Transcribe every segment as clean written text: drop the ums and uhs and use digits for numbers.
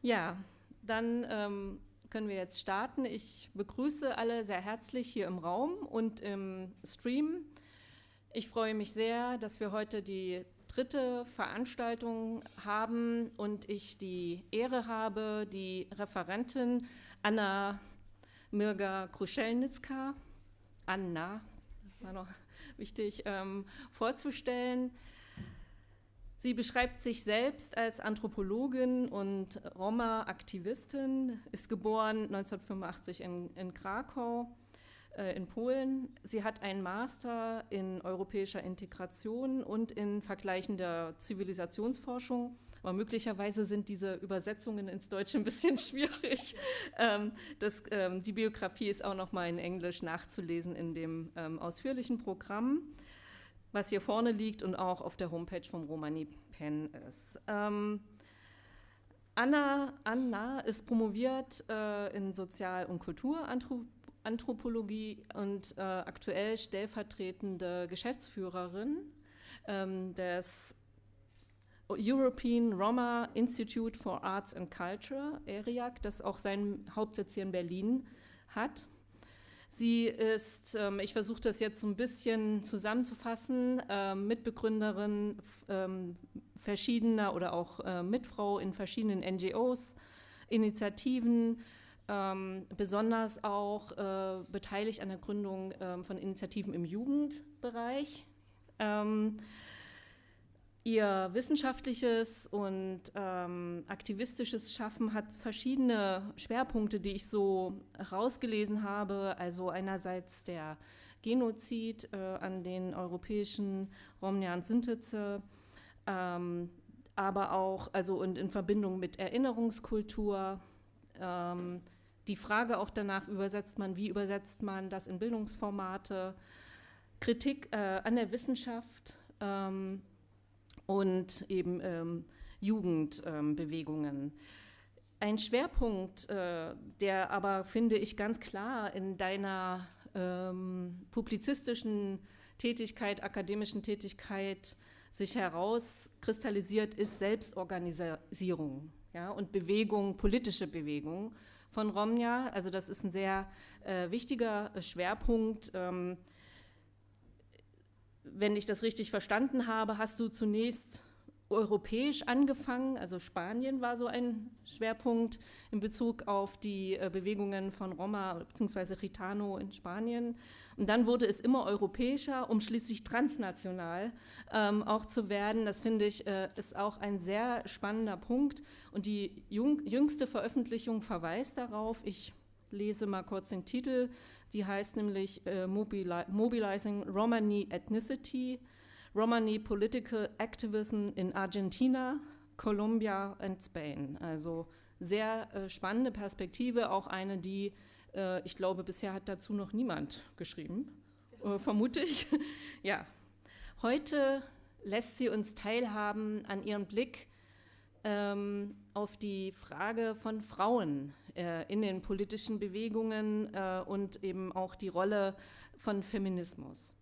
Ja, dann können wir jetzt starten. Ich begrüße alle sehr herzlich hier im Raum und im Stream. Ich freue mich sehr, dass wir heute die dritte Veranstaltung haben und ich die Ehre habe, die Referentin Anna Mirga-Kruszelnicka, Anna, das war noch wichtig, vorzustellen. Sie beschreibt sich selbst als Anthropologin und Roma-Aktivistin, ist geboren 1985 in Krakau in Polen. Sie hat einen Master in europäischer Integration und in vergleichender Zivilisationsforschung. Aber möglicherweise sind diese Übersetzungen ins Deutsche ein bisschen schwierig. Die Biografie ist auch noch mal in Englisch nachzulesen in dem ausführlichen Programm, was hier vorne liegt und auch auf der Homepage vom Romani Pen ist. Anna ist promoviert in Sozial- und Kulturanthropologie und aktuell stellvertretende Geschäftsführerin des European Roma Institute for Arts and Culture, ERIAC, das auch seinen Hauptsitz hier in Berlin hat. Sie ist, ich versuche das jetzt so ein bisschen zusammenzufassen, Mitbegründerin verschiedener oder auch Mitfrau in verschiedenen NGOs, Initiativen, besonders auch beteiligt an der Gründung von Initiativen im Jugendbereich. Ihr wissenschaftliches und aktivistisches Schaffen hat verschiedene Schwerpunkte, die ich so rausgelesen habe. Also einerseits der Genozid an den europäischen Romnia und Sintize, aber auch also und in Verbindung mit Erinnerungskultur. Die Frage auch danach, wie übersetzt man das in Bildungsformate, Kritik an der Wissenschaft, und eben Jugendbewegungen. Ein Schwerpunkt, der aber, finde ich, ganz klar in deiner publizistischen Tätigkeit, akademischen Tätigkeit sich herauskristallisiert, ist Selbstorganisierung, ja, und Bewegung, politische Bewegung von Romnia. Also das ist ein sehr wichtiger Schwerpunkt. Wenn ich das richtig verstanden habe, hast du zunächst europäisch angefangen, also Spanien war so ein Schwerpunkt in Bezug auf die Bewegungen von Roma bzw. Gitano in Spanien. Und dann wurde es immer europäischer, um schließlich transnational auch zu werden. Das finde ich ist auch ein sehr spannender Punkt. Und die jüngste Veröffentlichung verweist darauf. Ich lese mal kurz den Titel, die heißt nämlich Mobilizing Romani Ethnicity, Romani Political Activism in Argentina, Colombia and Spain. Also sehr spannende Perspektive, auch eine, die, ich glaube, bisher hat dazu noch niemand geschrieben, vermute ich. Ja. Heute lässt sie uns teilhaben an ihrem Blick auf die Frage von Frauen in den politischen Bewegungen und eben auch die Rolle von Feminismus.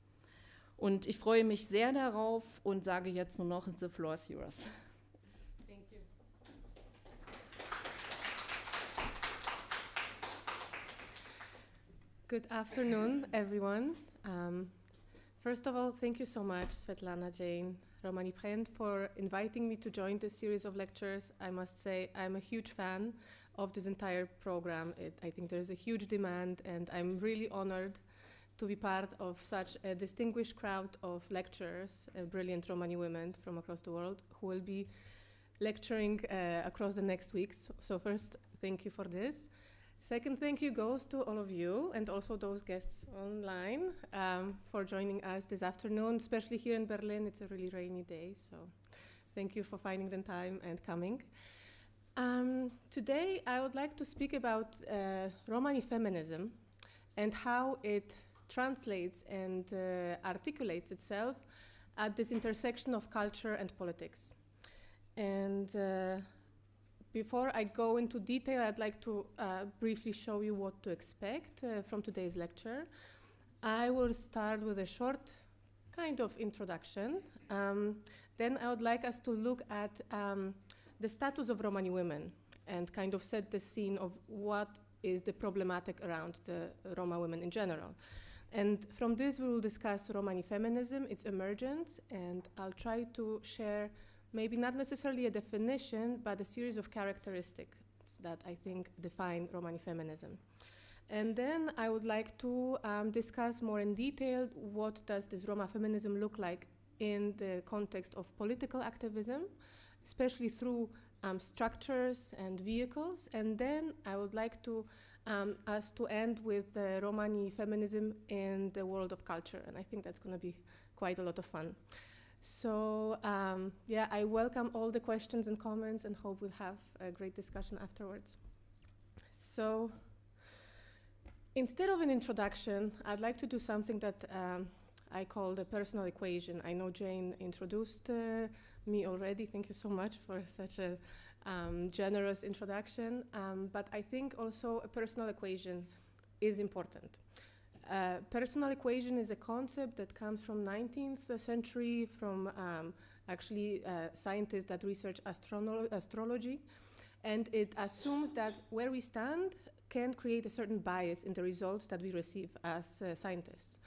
Und ich freue mich sehr darauf und sage jetzt nur noch, the floor is yours. Thank you. Good afternoon, everyone. First of all, thank you so much, Svetlana, Jane, Romani Feminism, for inviting me to join this series of lectures. I must say I'm a huge fan of this entire program. I think there's a huge demand, and I'm really honored to be part of such a distinguished crowd of lecturers, brilliant Romani women from across the world who will be lecturing across the next weeks. So first, thank you for this. Second, thank you goes to all of you and also those guests online for joining us this afternoon, especially here in Berlin. It's a really rainy day, so thank you for finding the time and coming. Today, I would like to speak about Romani feminism and how it translates and articulates itself at this intersection of culture and politics. And before I go into detail, I'd like to briefly show you what to expect from today's lecture. I will start with a short kind of introduction. Then I would like us to look at the status of Romani women and kind of set the scene of what is the problematic around the Roma women in general. And from this we will discuss Romani feminism, its emergence, and I'll try to share maybe not necessarily a definition, but a series of characteristics that I think define Romani feminism. And then I would like to discuss more in detail what does this Roma feminism look like in the context of political activism, especially through structures and vehicles. And then I would like to us to end with the Romani feminism in the world of culture, and I think that's going to be quite a lot of fun. So yeah, I welcome all the questions and comments and hope we'll have a great discussion afterwards. So instead of an introduction, I'd like to do something that I call the personal equation. I know Jane introduced me already. Thank you so much for such a generous introduction. But I think also a personal equation is important. Personal equation is a concept that comes from 19th century from actually scientists that research astrology. And it assumes that where we stand can create a certain bias in the results that we receive as scientists.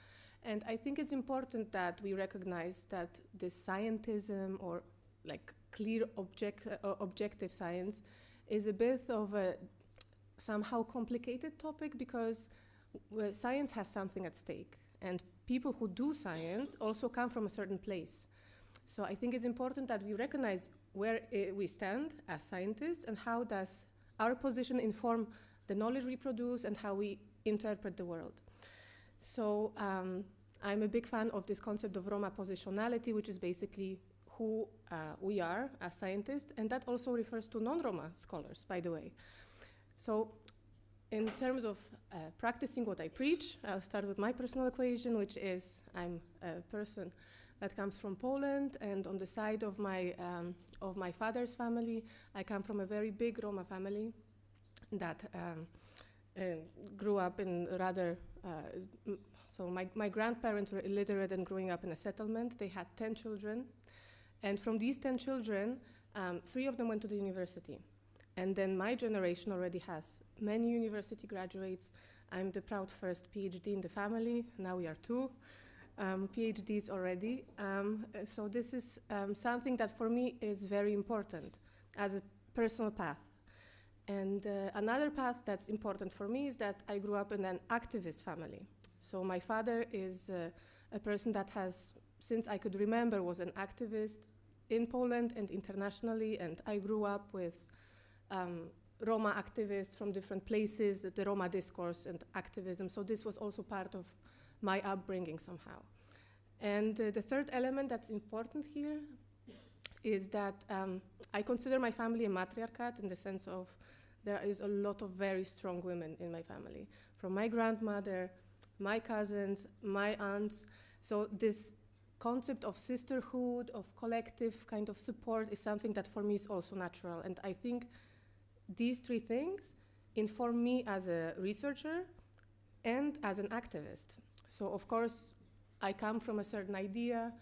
And I think it's important that we recognize that this scientism, or like clear objective science, is a bit of a somehow complicated topic, because science has something at stake, and people who do science also come from a certain place. So I think it's important that we recognize where we stand as scientists and how does our position inform the knowledge we produce and how we interpret the world. So I'm a big fan of this concept of Roma positionality, which is basically who we are as scientists, and that also refers to non-Roma scholars, by the way. So in terms of practicing what I preach, I'll start with my personal equation, which is I'm a person that comes from Poland, and on the side of my father's family, I come from a very big Roma family that grew up in rather, so my grandparents were illiterate and growing up in a settlement. They had 10 children, and from these 10 children, 3 of them went to the university. And then my generation already has many university graduates. I'm the proud first PhD in the family. Now we are 2 PhDs already. So this is something that for me is very important as a personal path. And another path that's important for me is that I grew up in an activist family. So my father is a person that has, since I could remember, was an activist in Poland and internationally, and I grew up with Roma activists from different places, the Roma discourse and activism. So this was also part of my upbringing somehow. And the third element that's important here is that I consider my family a matriarchate, in the sense of there is a lot of very strong women in my family, from my grandmother, my cousins, my aunts. So this concept of sisterhood, of collective kind of support, is something that for me is also natural. And I think these 3 things inform me as a researcher and as an activist. So of course, I come from a certain idea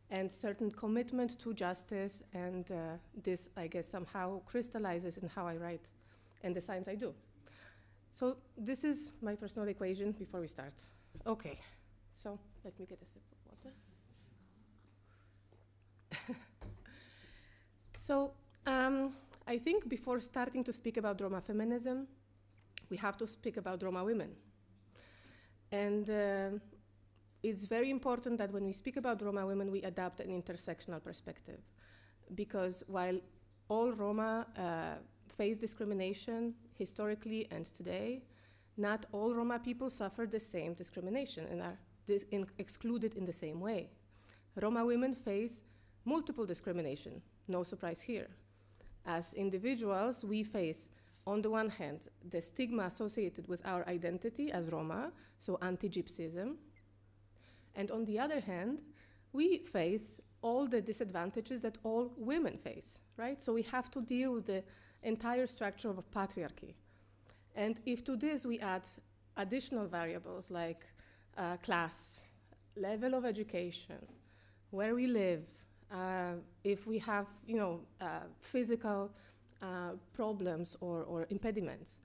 and certain commitment to justice, and this, I guess, somehow crystallizes in how I write and the science I do. So this is my personal equation before we start. Okay, so let me get a sip of water. So I think before starting to speak about Roma feminism, we have to speak about Roma women. And it's very important that when we speak about Roma women, we adopt an intersectional perspective. Because while all Roma face discrimination historically and today, not all Roma people suffer the same discrimination and are excluded in the same way. Roma women face multiple discrimination, no surprise here. As individuals, we face, on the one hand, the stigma associated with our identity as Roma, so anti-Gypsyism, and on the other hand, we face all the disadvantages that all women face, right? So we have to deal with the entire structure of a patriarchy. And if to this we add additional variables like class, level of education, where we live, if we have, physical problems or impediments,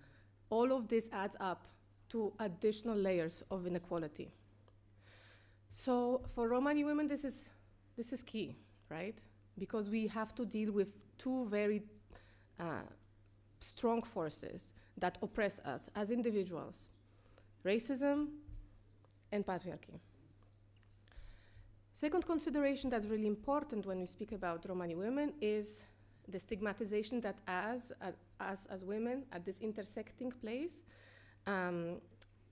all of this adds up to additional layers of inequality. So for Romani women, this is key, right? Because we have to deal with two very strong forces that oppress us as individuals: racism and patriarchy. Second consideration that's really important when we speak about Romani women is the stigmatization that us as women at this intersecting place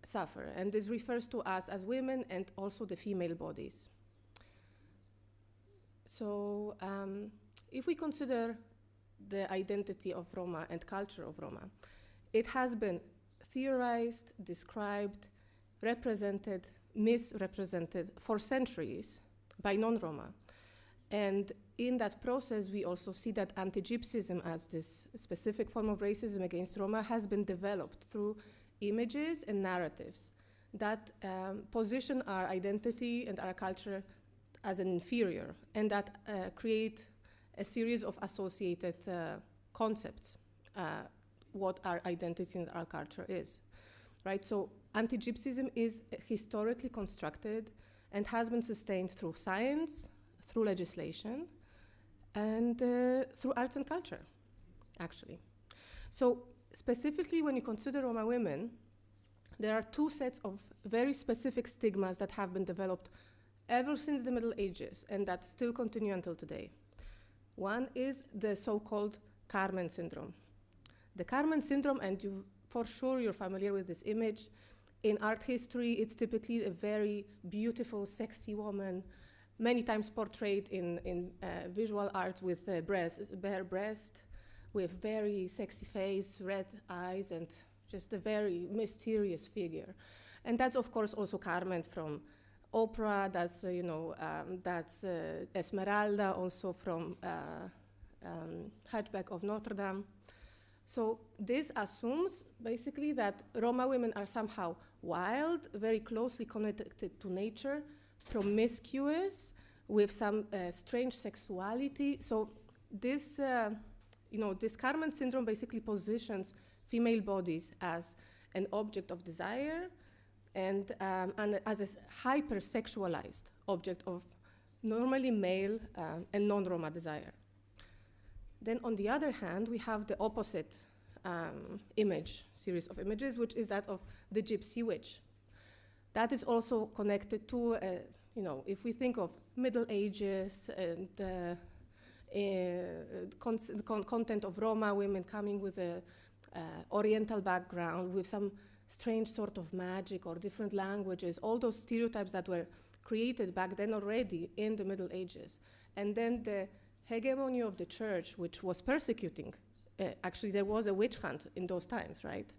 suffer. And this refers to us as women and also the female bodies. So if we consider the identity of Roma and culture of Roma, it has been theorized, described, represented, misrepresented for centuries by non-Roma. And in that process, we also see that anti-Gypsyism as this specific form of racism against Roma has been developed through images and narratives that position our identity and our culture as an inferior, and that create a series of associated concepts, what our identity and our culture is, right? So anti-Gypsyism is historically constructed and has been sustained through science, through legislation, and through arts and culture, actually. So specifically when you consider Roma women, there are two sets of very specific stigmas that have been developed ever since the Middle Ages and that still continue until today. One is the so-called Carmen syndrome. The Carmen syndrome, and for sure you're familiar with this image, in art history it's typically a very beautiful, sexy woman, many times portrayed in visual arts with bare breast, with very sexy face, red eyes, and just a very mysterious figure. And that's of course also Carmen from opera, that's that's Esmeralda also from Hunchback of Notre Dame. So this assumes basically that Roma women are somehow wild, very closely connected to nature, promiscuous, with some strange sexuality. So this, this Carmen syndrome basically positions female bodies as an object of desire and as a hypersexualized object of normally male and non-Roma desire. Then on the other hand, we have the opposite series of images, which is that of the Gypsy witch. That is also connected to, if we think of Middle Ages and content of Roma women coming with a Oriental background, with some strange sort of magic or different languages, all those stereotypes that were created back then already in the Middle Ages. And then the hegemony of the church, which was persecuting. Actually, there was a witch hunt in those times, right?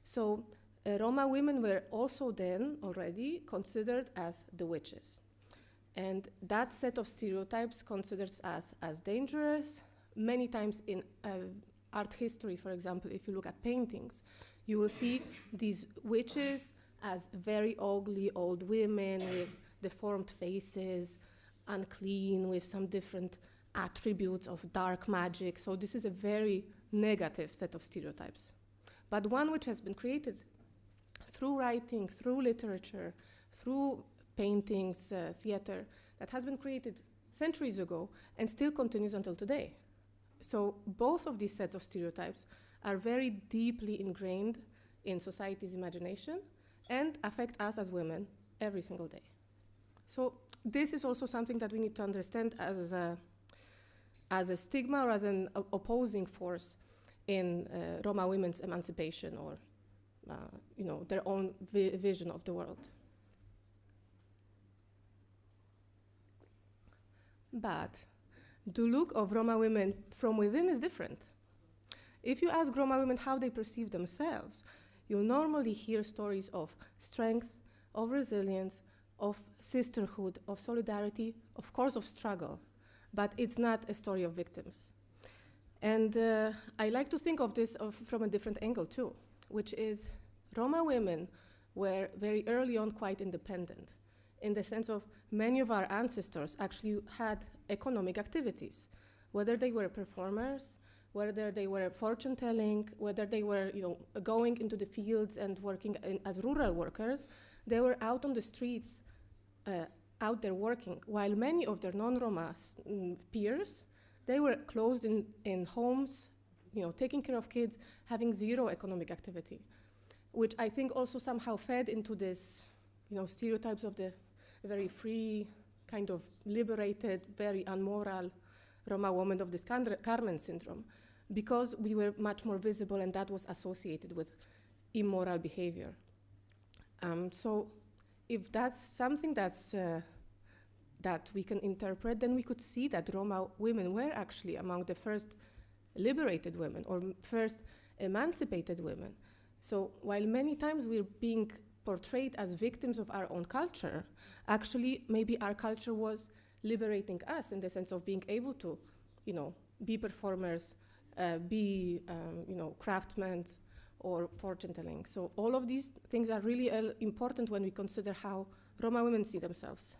So Roma women were also then already considered as the witches. And that set of stereotypes considers us as dangerous. Many times in art history, for example, if you look at paintings, you will see these witches as very ugly old women with deformed faces, unclean, with some different attributes of dark magic. So this is a very negative set of stereotypes, but one which has been created through writing, through literature, through paintings, theater, that has been created centuries ago and still continues until today. So both of these sets of stereotypes are very deeply ingrained in society's imagination and affect us as women every single day. So this is also something that we need to understand as a stigma or as an opposing force in Roma women's emancipation or their own vision of the world. But the look of Roma women from within is different. If you ask Roma women how they perceive themselves, you'll normally hear stories of strength, of resilience, of sisterhood, of solidarity, of course of struggle, but it's not a story of victims. And I like to think of this from a different angle too, which is Roma women were very early on quite independent, in the sense of many of our ancestors actually had economic activities, whether they were performers, whether they were fortune telling, whether they were, going into the fields and working as rural workers, they were out on the streets, out there working, while many of their non-Roma peers, they were closed in homes, taking care of kids, having zero economic activity, which I think also somehow fed into this, stereotypes of the very free, kind of liberated, very unmoral Roma woman of this Carmen syndrome, because we were much more visible and that was associated with immoral behavior. So if that's something that we can interpret, then we could see that Roma women were actually among the first liberated women or first emancipated women. So while many times we're being portrayed as victims of our own culture, actually maybe our culture was liberating us in the sense of being able to, be performers, be, craftsmen or fortune telling. So all of these things are really important when we consider how Roma women see themselves.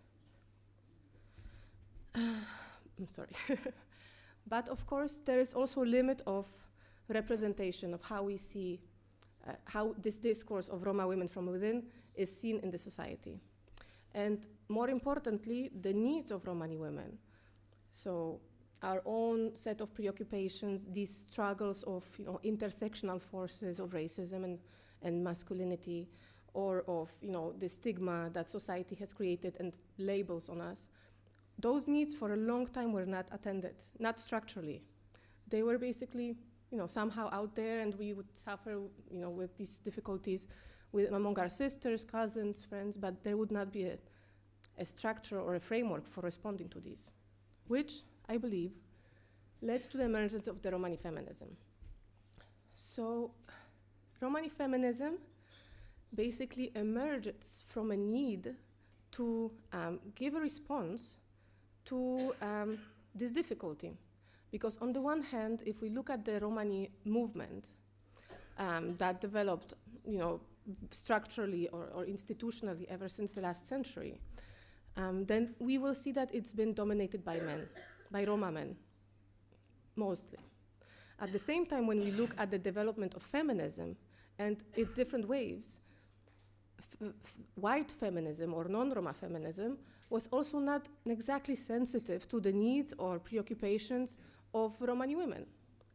I'm sorry. But of course, there is also a limit of representation of how we see how this discourse of Roma women from within is seen in the society. And more importantly, the needs of Romani women. So our own set of preoccupations, these struggles of intersectional forces of racism and masculinity, or of the stigma that society has created and labels on us. Those needs for a long time were not attended, not structurally. They were basically, somehow out there, and we would suffer, with these difficulties among our sisters, cousins, friends, but there would not be a structure or a framework for responding to these, which I believe led to the emergence of the Romani feminism. So Romani feminism basically emerges from a need to give a response to this difficulty. Because on the one hand, if we look at the Romani movement that developed, structurally or institutionally ever since the last century, then we will see that it's been dominated by men, by Roma men, mostly. At the same time, when we look at the development of feminism and its different waves, white feminism or non-Roma feminism was also not exactly sensitive to the needs or preoccupations of Romani women.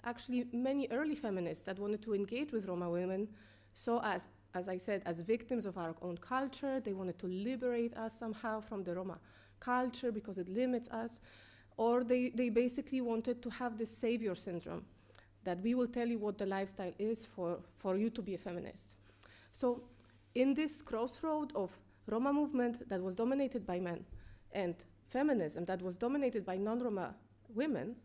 Actually, many early feminists that wanted to engage with Roma women saw us, as I said, as victims of our own culture. They wanted to liberate us somehow from the Roma culture because it limits us. Or they basically wanted to have this savior syndrome, that we will tell you what the lifestyle is for you to be a feminist. So in this crossroad of Roma movement that was dominated by men and feminism that was dominated by non-Roma women,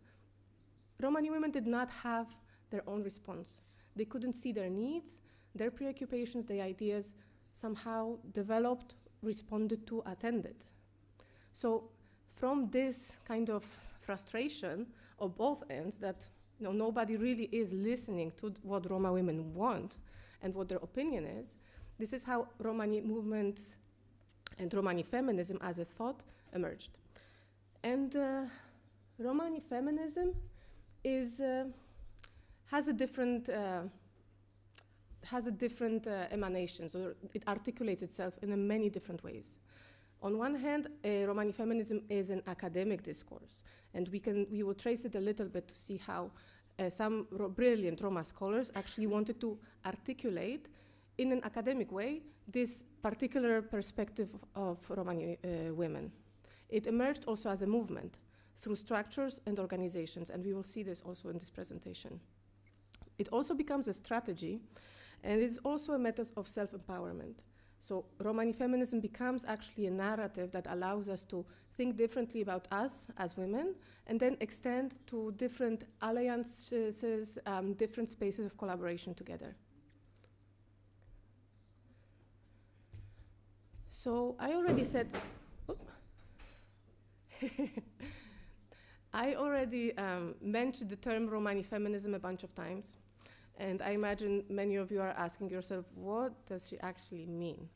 Romani women did not have their own response. They couldn't see their needs, their preoccupations, their ideas somehow developed, responded to, attended. So from this kind of frustration of both ends that nobody really is listening to what Roma women want and what their opinion is, this is how Romani movement and Romani feminism as a thought emerged. And Romani feminism has a different emanations, or it articulates itself in many different ways. On one hand, Romani feminism is an academic discourse, and we will trace it a little bit to see how some brilliant Roma scholars actually wanted to articulate in an academic way this particular perspective of Romani women. It emerged also as a movement through structures and organizations, and we will see this also in this presentation. It also becomes a strategy, and it's also a method of self-empowerment. So Romani feminism becomes actually a narrative that allows us to think differently about us as women, and then extend to different alliances, different spaces of collaboration together. So I already said, I already mentioned the term Romani feminism a bunch of times. And I imagine many of you are asking yourself, what does she actually mean?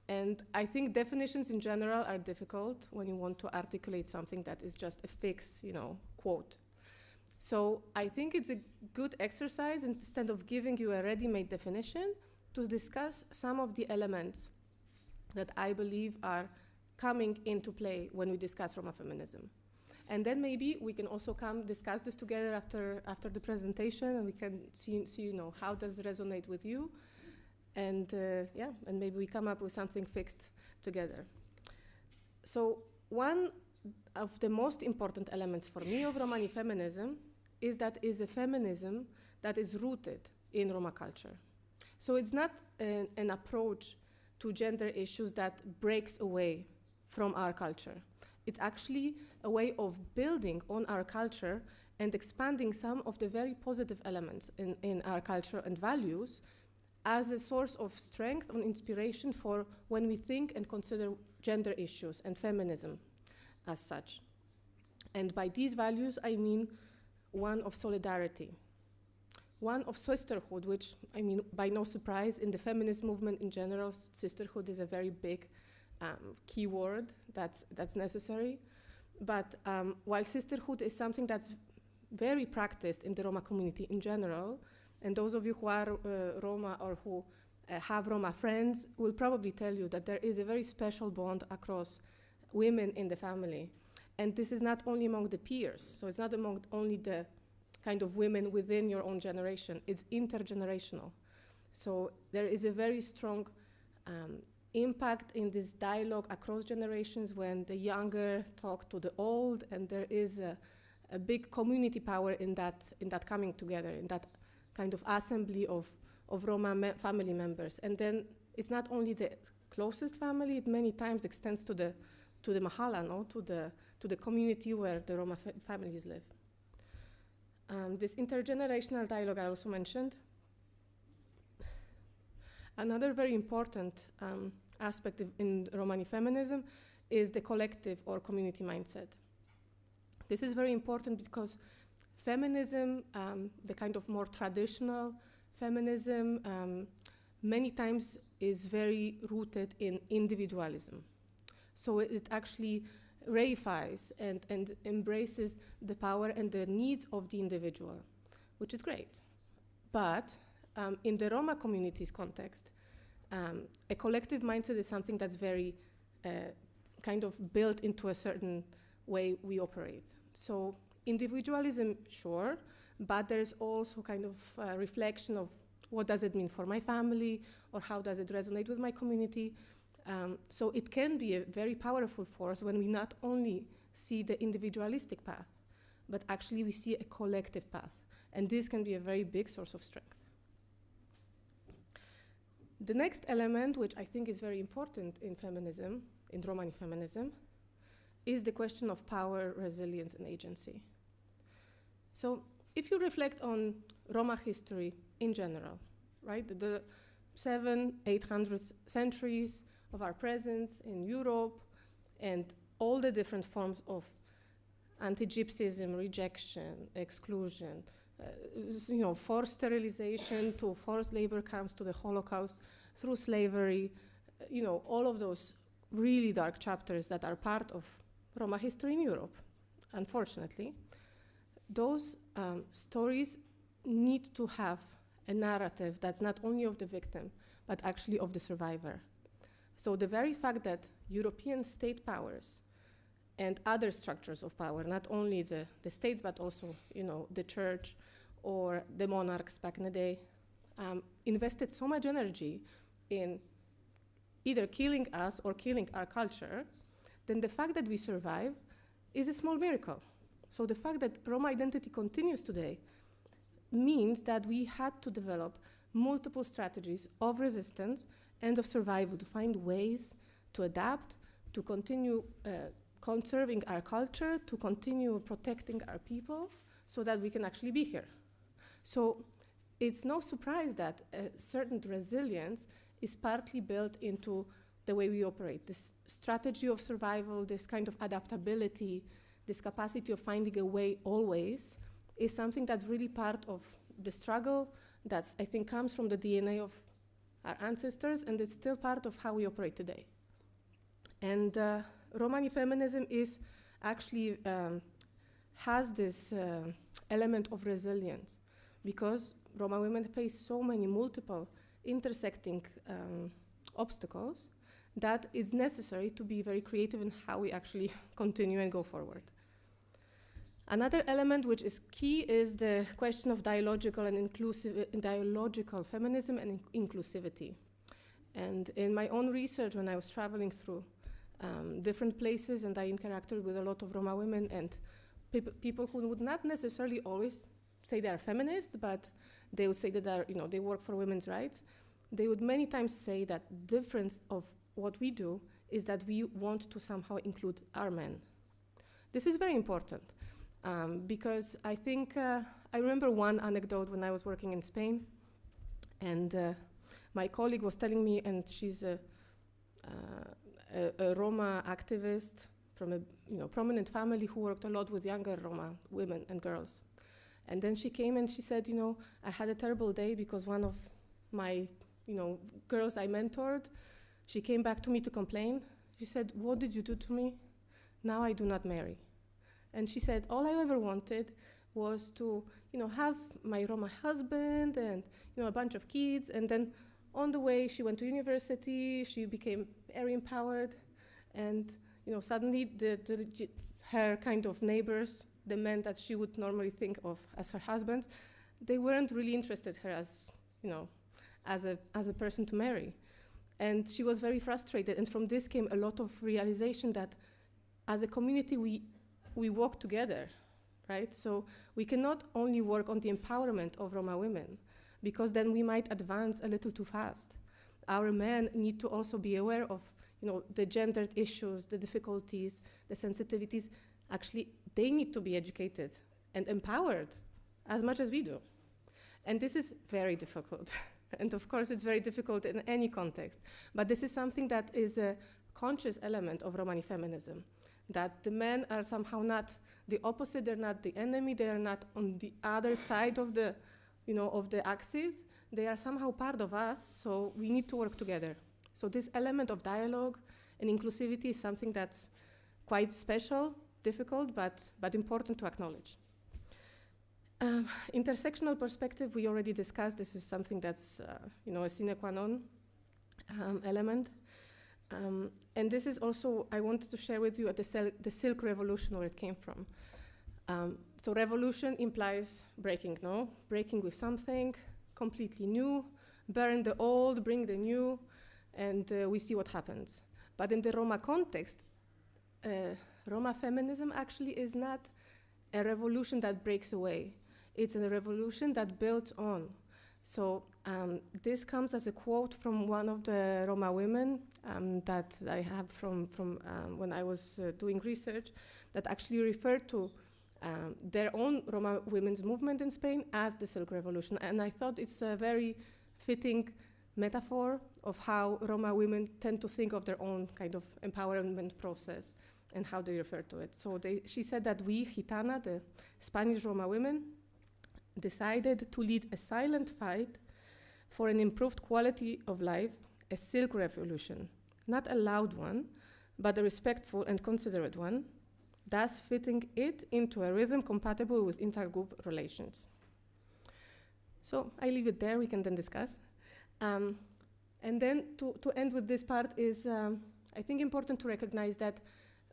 And I think definitions in general are difficult when you want to articulate something that is just a fixed, quote. So I think it's a good exercise, instead of giving you a ready-made definition, to discuss some of the elements that I believe are coming into play when we discuss Roma feminism. And then maybe we can also come discuss this together after the presentation, and we can see how does it resonate with you. And and maybe we come up with something fixed together. So one of the most important elements for me of Romani feminism is that is a feminism that is rooted in Roma culture. So it's not an approach to gender issues that breaks away from our culture. It's actually a way of building on our culture and expanding some of the very positive elements in our culture and values as a source of strength and inspiration for when we think and consider gender issues and feminism as such. And by these values, I mean one of solidarity, one of sisterhood, which, I mean, by no surprise, in the feminist movement in general, sisterhood is a very big key word that's necessary. But while sisterhood is something that's very practiced in the Roma community in general, and those of you who are Roma or who have Roma friends will probably tell you that there is a very special bond across women in the family. And this is not only among the peers, so it's not among only the kind of women within your own generation, it's intergenerational. So there is a very strong impact in this dialogue across generations when the younger talk to the old, and there is a big community power in that coming together, in that kind of assembly of Roma family members. And then it's not only the closest family, it many times extends to the mahala, no? to the community where the Roma families live. This intergenerational dialogue I also mentioned. Another very important aspect in Romani feminism is the collective or community mindset. This is very important because feminism, the kind of more traditional feminism, many times is very rooted in individualism. So it actually reifies and embraces the power and the needs of the individual, which is great. But in the Roma community's context, a collective mindset is something that's very kind of built into a certain way we operate. So individualism, sure, but there's also kind of a reflection of what does it mean for my family, or how does it resonate with my community. So it can be a very powerful force when we not only see the individualistic path, but actually we see a collective path. And this can be a very big source of strength. The next element, which I think is very important in feminism, in Romani feminism, is the question of power, resilience, and agency. So if you reflect on Roma history in general, right, the 700-800 centuries of our presence in Europe, and all the different forms of anti-Gypsyism, rejection, exclusion, forced sterilization to forced labor camps to the Holocaust, through slavery, all of those really dark chapters that are part of Roma history in Europe, unfortunately. Those stories need to have a narrative that's not only of the victim, but actually of the survivor. So the very fact that European state powers and other structures of power, not only the states, but also the church or the monarchs back in the day, invested so much energy in either killing us or killing our culture, then the fact that we survive is a small miracle. So the fact that Roma identity continues today means that we had to develop multiple strategies of resistance and of survival to find ways to adapt, to continue conserving our culture, to continue protecting our people so that we can actually be here. So it's no surprise that a certain resilience is partly built into the way we operate. This strategy of survival, this kind of adaptability, this capacity of finding a way always is something that's really part of the struggle that I think comes from the DNA of our ancestors, and it's still part of how we operate today. And Romani feminism is actually has this element of resilience, because Roma women face so many multiple intersecting obstacles that it's necessary to be very creative in how we actually continue and go forward. Another element which is key is the question of dialogical and dialogical feminism and inclusivity. And in my own research, when I was traveling through different places and I interacted with a lot of Roma women and people who would not necessarily always say they are feminists, but they would say that they work for women's rights, they would many times say that the difference of what we do is that we want to somehow include our men. This is very important. Because I think, I remember one anecdote when I was working in Spain, and my colleague was telling me, and she's a Roma activist from a prominent family who worked a lot with younger Roma women and girls. And then she came and she said, I had a terrible day because one of my girls I mentored, she came back to me to complain. She said, what did you do to me? Now I do not marry. And she said, all I ever wanted was to, have my Roma husband and, a bunch of kids. And then on the way, she went to university. She became very empowered. And, suddenly her kind of neighbors, the men that she would normally think of as her husbands, they weren't really interested in her as, as a person to marry. And she was very frustrated. And from this came a lot of realization that as a community, we work together, right? So we cannot only work on the empowerment of Roma women, because then we might advance a little too fast. Our men need to also be aware of, the gendered issues, the difficulties, the sensitivities. Actually, they need to be educated and empowered as much as we do. And this is very difficult. And of course, it's very difficult in any context. But this is something that is a conscious element of Romani feminism, that the men are somehow not the opposite, they're not the enemy, they are not on the other side of the, of the axis. They are somehow part of us, so we need to work together. So this element of dialogue and inclusivity is something that's quite special, difficult, but important to acknowledge. Intersectional perspective, we already discussed. This is something that's, a sine qua non element. And this is also, I wanted to share with you the Silk Revolution, where it came from. So revolution implies breaking, no? Breaking with something completely new, burn the old, bring the new, and we see what happens. But in the Roma context, Roma feminism actually is not a revolution that breaks away. It's a revolution that builds on. So this comes as a quote from one of the Roma women that I have from when I was doing research, that actually referred to their own Roma women's movement in Spain as the Silk Revolution. And I thought it's a very fitting metaphor of how Roma women tend to think of their own kind of empowerment process and how they refer to it. So she said that we, Gitana, the Spanish Roma women, decided to lead a silent fight for an improved quality of life, a silk revolution, not a loud one, but a respectful and considerate one, thus fitting it into a rhythm compatible with intergroup relations. So I leave it there, we can then discuss. And then to end with this part is, I think, important to recognize that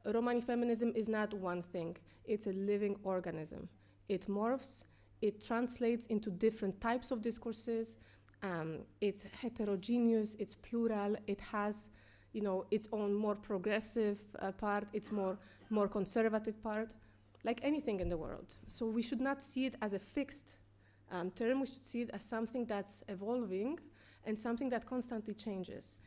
Romani feminism is not one thing, it's a living organism. It morphs, it translates into different types of discourses. It's heterogeneous, it's plural, it has, its own more progressive part, its more conservative part, like anything in the world. So we should not see it as a fixed term, we should see it as something that's evolving and something that constantly changes.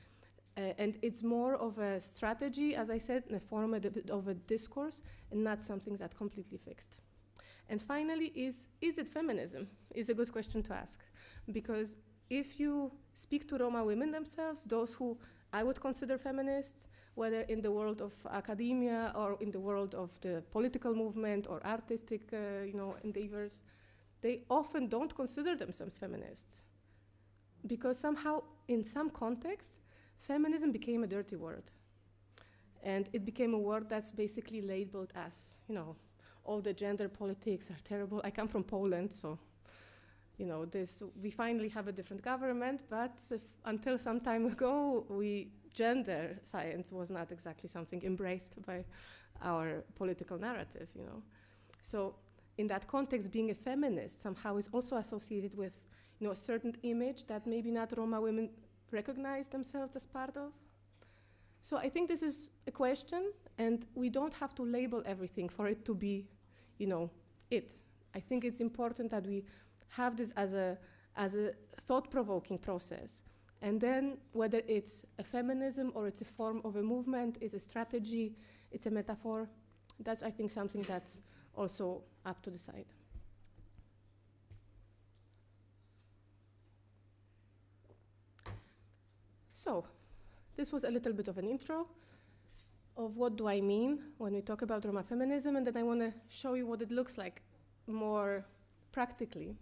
And it's more of a strategy, as I said, in a form of a discourse, and not something that's completely fixed. And finally, is it feminism? Is a good question to ask. Because if you speak to Roma women themselves, those who I would consider feminists, whether in the world of academia or in the world of the political movement or artistic endeavors, they often don't consider themselves feminists. Because somehow, in some contexts, feminism became a dirty word. And it became a word that's basically labeled as, all the gender politics are terrible. I come from Poland, so we finally have a different government, but until some time ago, gender science was not exactly something embraced by our political narrative, So in that context, being a feminist somehow is also associated with, a certain image that maybe not Roma women recognize themselves as part of. So I think this is a question, and we don't have to label everything for it to be, it. I think it's important that we have this as a thought-provoking process. And then whether it's a feminism or it's a form of a movement, it's a strategy, it's a metaphor, that's, I think, something that's also up to decide. So, this was a little bit of an intro of what do I mean when we talk about Roma feminism, and then I want to show you what it looks like more practically.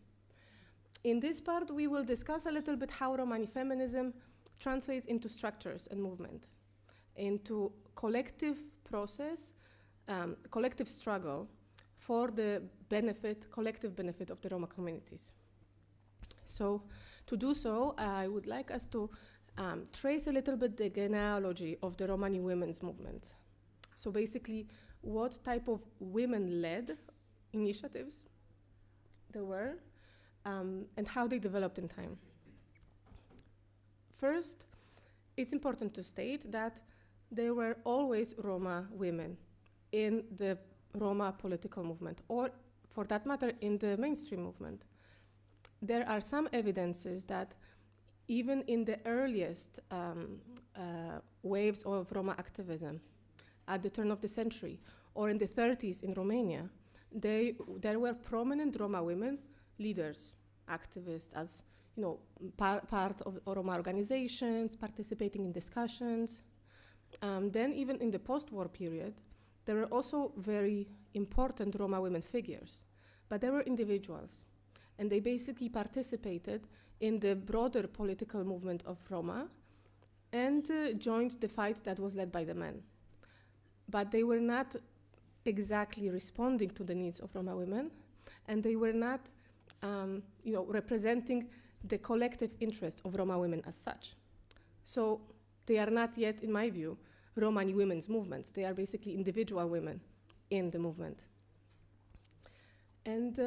In this part, we will discuss a little bit how Romani feminism translates into structures and movement, into collective process, collective struggle for the collective benefit of the Roma communities. So, to do so, I would like us to trace a little bit the genealogy of the Romani women's movement. So basically, what type of women-led initiatives there were, and how they developed in time. First, it's important to state that there were always Roma women in the Roma political movement, or for that matter, in the mainstream movement. There are some evidences that even in the earliest waves of Roma activism at the turn of the century, or in the 30s in Romania, there were prominent Roma women leaders, activists, as part of Roma organizations, participating in discussions. Then even in the post-war period, there were also very important Roma women figures, but they were individuals, and they basically participated in the broader political movement of Roma and joined the fight that was led by the men. But they were not exactly responding to the needs of Roma women, and they were not representing the collective interest of Roma women as such. So they are not yet, in my view, Romani women's movements. They are basically individual women in the movement. And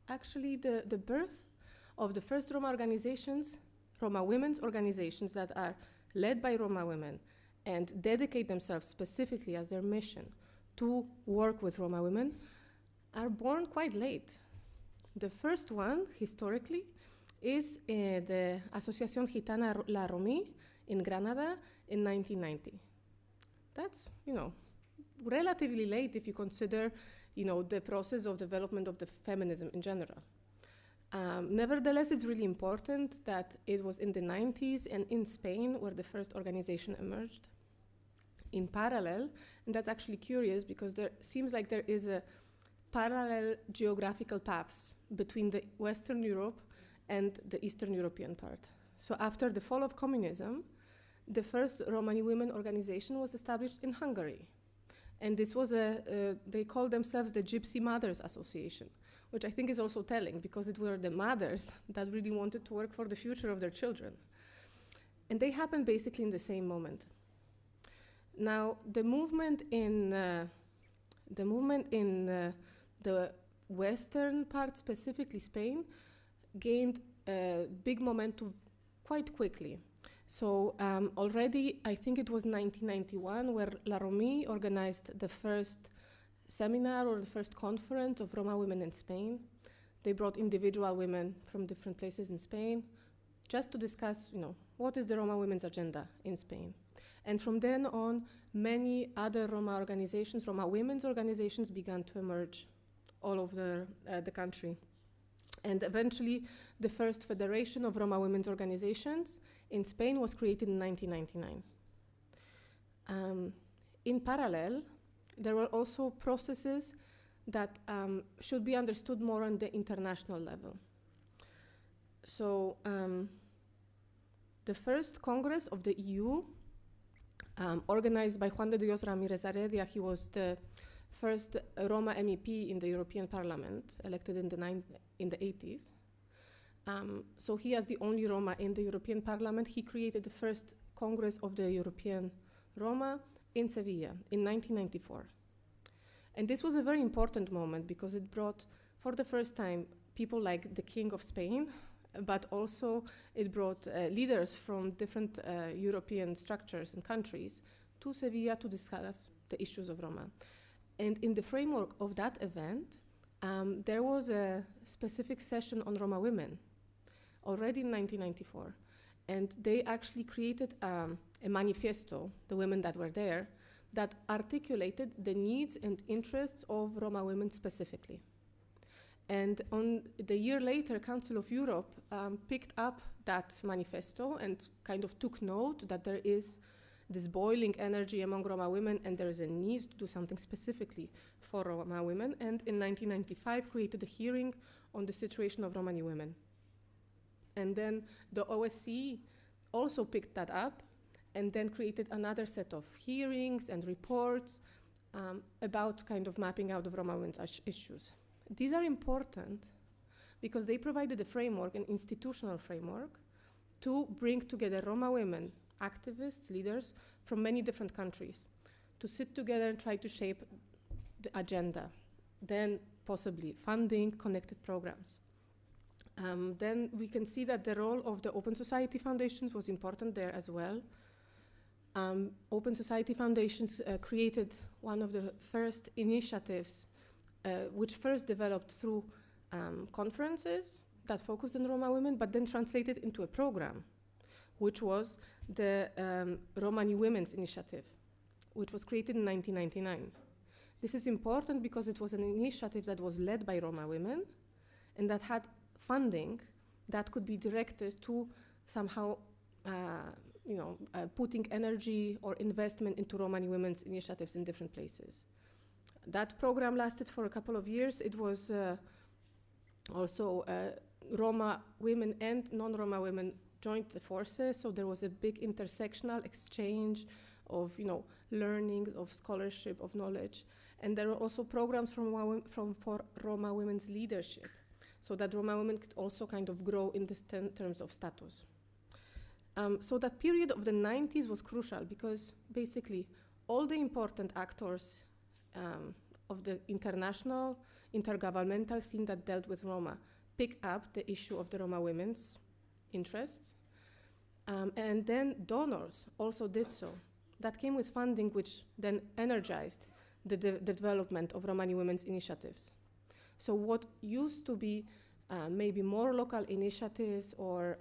actually the birth of the first Roma organizations, Roma women's organizations that are led by Roma women and dedicate themselves specifically as their mission to work with Roma women, are born quite late. The first one, historically, is the Asociación Gitana La Romi in Granada in 1990. That's, relatively late if you consider, the process of development of the feminism in general. Nevertheless, it's really important that it was in the 90s and in Spain where the first organization emerged. In parallel, and that's actually curious because there seems like there is a parallel geographical paths between the Western Europe and the Eastern European part. So after the fall of communism, the first Romani women organization was established in Hungary. And this was they called themselves the Gypsy Mothers Association, which I think is also telling because it were the mothers that really wanted to work for the future of their children. And they happened basically in the same moment. Now, the movement in the Western part, specifically Spain, gained big momentum quite quickly. So already, I think it was 1991, where La Romi organized the first seminar or the first conference of Roma women in Spain. They brought individual women from different places in Spain just to discuss, what is the Roma women's agenda in Spain. And from then on, many other Roma organizations, Roma women's organizations, began to emerge all over the country. And eventually, the first Federation of Roma women's organizations in Spain was created in 1999. In parallel, there were also processes that should be understood more on the international level. So, the first Congress of the EU, organized by Juan de Dios Ramírez Heredia, he was the first Roma MEP in the European Parliament, elected in the 80s. So he, as the only Roma in the European Parliament, he created the first Congress of the European Roma in Sevilla in 1994. And this was a very important moment because it brought, for the first time, people like the King of Spain, but also it brought leaders from different European structures and countries to Sevilla to discuss the issues of Roma. And in the framework of that event, there was a specific session on Roma women already in 1994. And they actually created a manifesto, the women that were there, that articulated the needs and interests of Roma women specifically. And on the year later, Council of Europe picked up that manifesto and kind of took note that there is this boiling energy among Roma women and there is a need to do something specifically for Roma women. And in 1995 created a hearing on the situation of Romani women. And then the OSCE also picked that up and then created another set of hearings and reports about kind of mapping out of Roma women's issues. These are important because they provided a framework, an institutional framework, to bring together Roma women, activists, leaders from many different countries, to sit together and try to shape the agenda, then possibly funding connected programs. Then we can see that the role of the Open Society Foundations was important there as well. Open Society Foundations created one of the first initiatives which first developed through conferences that focused on Roma women, but then translated into a program, which was the Romani Women's Initiative, which was created in 1999. This is important because it was an initiative that was led by Roma women and that had funding that could be directed to somehow putting energy or investment into Romani women's initiatives in different places. That program lasted for a couple of years. It was also Roma women and non-Roma women joined the forces, so there was a big intersectional exchange of learning, of scholarship, of knowledge. And there were also programs for Roma women's leadership, so that Roma women could also kind of grow in this terms of status. So that period of the 90s was crucial because basically all the important actors of the international, intergovernmental scene that dealt with Roma picked up the issue of the Roma women's interests. And then donors also did so. That came with funding which then energized the development of Romani women's initiatives. So what used to be maybe more local initiatives or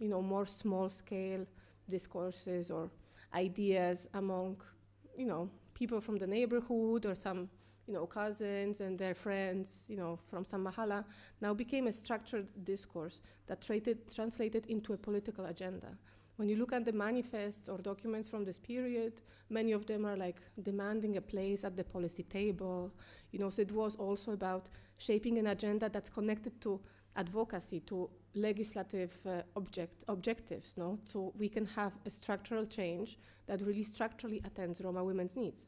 more small-scale discourses or ideas among people from the neighborhood or some cousins and their friends from some mahala now became a structured discourse that translated into a political agenda. When you look at the manifests or documents from this period, many of them are like demanding a place at the policy table. So it was also about shaping an agenda that's connected to advocacy, to legislative objectives, so we can have a structural change that really structurally attends Roma women's needs.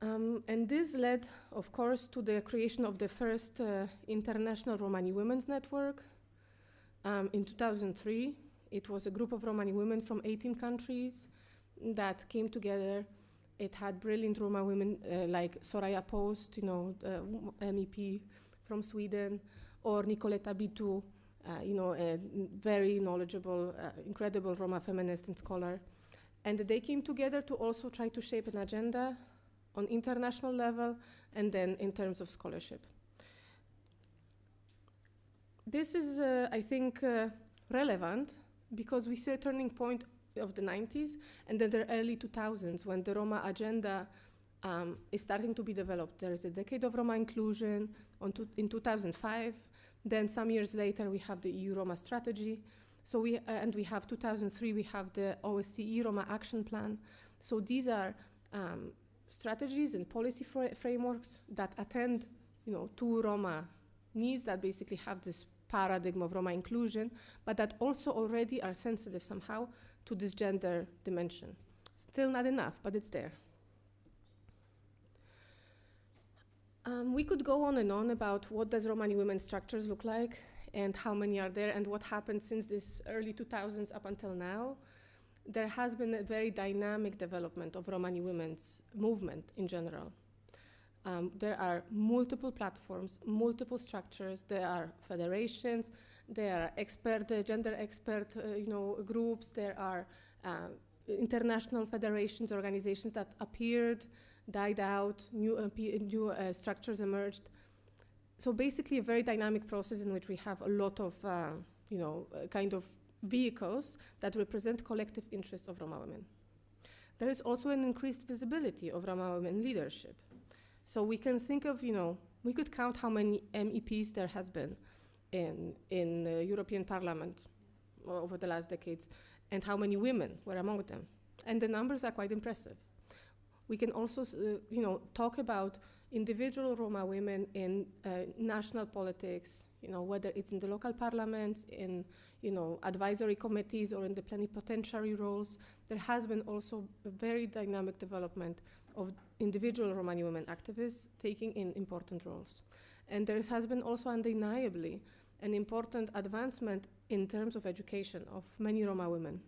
And this led, of course, to the creation of the first international Romani Women's Network. In 2003, it was a group of Romani women from 18 countries that came together. It had brilliant Roma women like Soraya Post, the MEP from Sweden, or Nicoletta Bitu, a very knowledgeable, incredible Roma feminist and scholar. And they came together to also try to shape an agenda on international level and then in terms of scholarship. This is, I think, relevant because we see a turning point of the 90s and then the early 2000s when the Roma agenda is starting to be developed. There is a decade of Roma inclusion in 2005. Then some years later, we have the EU Roma strategy. So we have 2003, we have the OSCE Roma action plan. So these are strategies and policy frameworks that attend, to Roma needs that basically have this paradigm of Roma inclusion, but that also already are sensitive somehow to this gender dimension. Still not enough, but it's there. We could go on and on about what does Romani women's structures look like and how many are there and what happened since this early 2000s up until now. There has been a very dynamic development of Romani women's movement in general. There are multiple platforms, multiple structures. There are federations, there are gender expert groups, there are international federations, organizations that appeared, died out, new structures emerged. So basically a very dynamic process in which we have a lot of kind of vehicles that represent collective interests of Roma women. There is also an increased visibility of Roma women leadership. So we can think of, we could count how many MEPs there has been in the European Parliament over the last decades and how many women were among them. And the numbers are quite impressive. We can also, talk about individual Roma women in national politics, whether it's in the local parliaments, in, advisory committees or in the plenipotentiary roles. There has been also a very dynamic development of individual Romani women activists taking in important roles. And there has been also undeniably an important advancement in terms of education of many Roma women.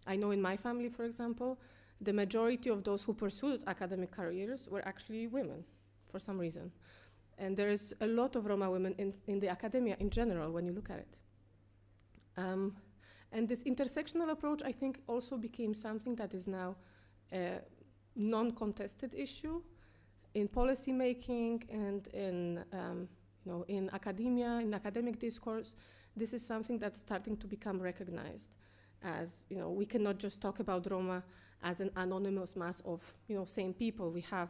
I know in my family, for example, the majority of those who pursued academic careers were actually women, for some reason. And there is a lot of Roma women in the academia in general when you look at it. And this intersectional approach, I think, also became something that is now a non-contested issue in policy making and in academia, in academic discourse. This is something that's starting to become recognized as, we cannot just talk about Roma as an anonymous mass of, same people. We have,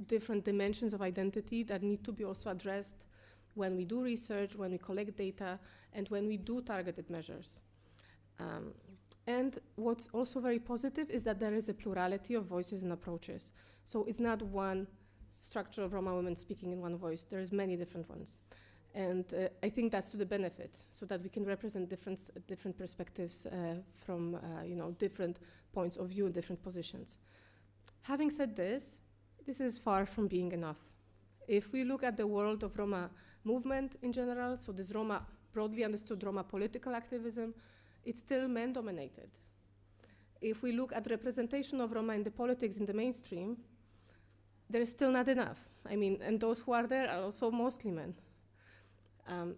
different dimensions of identity that need to be also addressed when we do research, when we collect data, and when we do targeted measures. And what's also very positive is that there is a plurality of voices and approaches. So it's not one structure of Roma women speaking in one voice. There's many different ones. And I think that's to the benefit, so that we can represent different perspectives from different points of view, different positions. Having said this, this is far from being enough. If we look at the world of Roma movement in general, so this Roma, broadly understood Roma political activism, it's still men-dominated. If we look at representation of Roma in the politics in the mainstream, there is still not enough. And those who are there are also mostly men.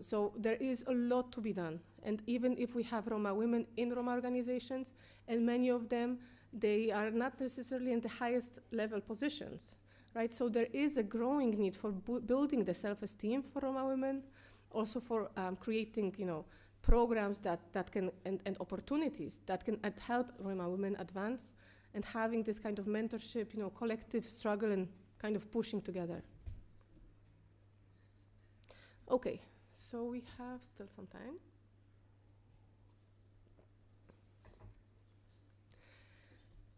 So there is a lot to be done. And even if we have Roma women in Roma organizations, and many of them, they are not necessarily in the highest level positions, right? So there is a growing need for building the self-esteem for Roma women, also for creating, programs that can, and opportunities that can help Roma women advance, and having this kind of mentorship, collective struggle and kind of pushing together. Okay, so we have still some time.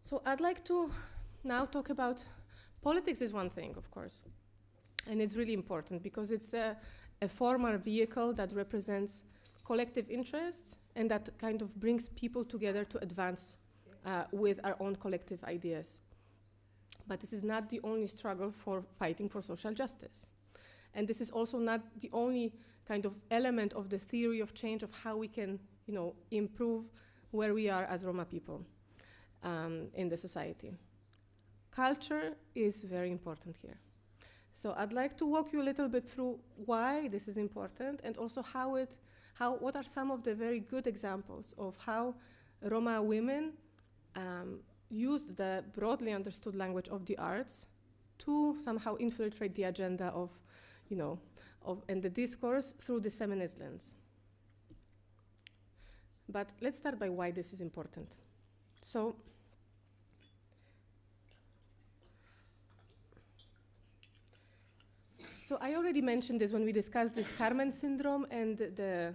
So I'd like to now talk about politics is one thing, of course, and it's really important because it's a formal vehicle that represents collective interests and that kind of brings people together to advance with our own collective ideas. But this is not the only struggle for fighting for social justice. And this is also not the only kind of element of the theory of change of how we can, improve where we are as Roma people in the society. Culture is very important here. So I'd like to walk you a little bit through why this is important, and also what are some of the very good examples of how Roma women use the broadly understood language of the arts to somehow infiltrate the agenda of and the discourse through this feminist lens. But let's start by why this is important. So I already mentioned this when we discussed this Carmen syndrome and the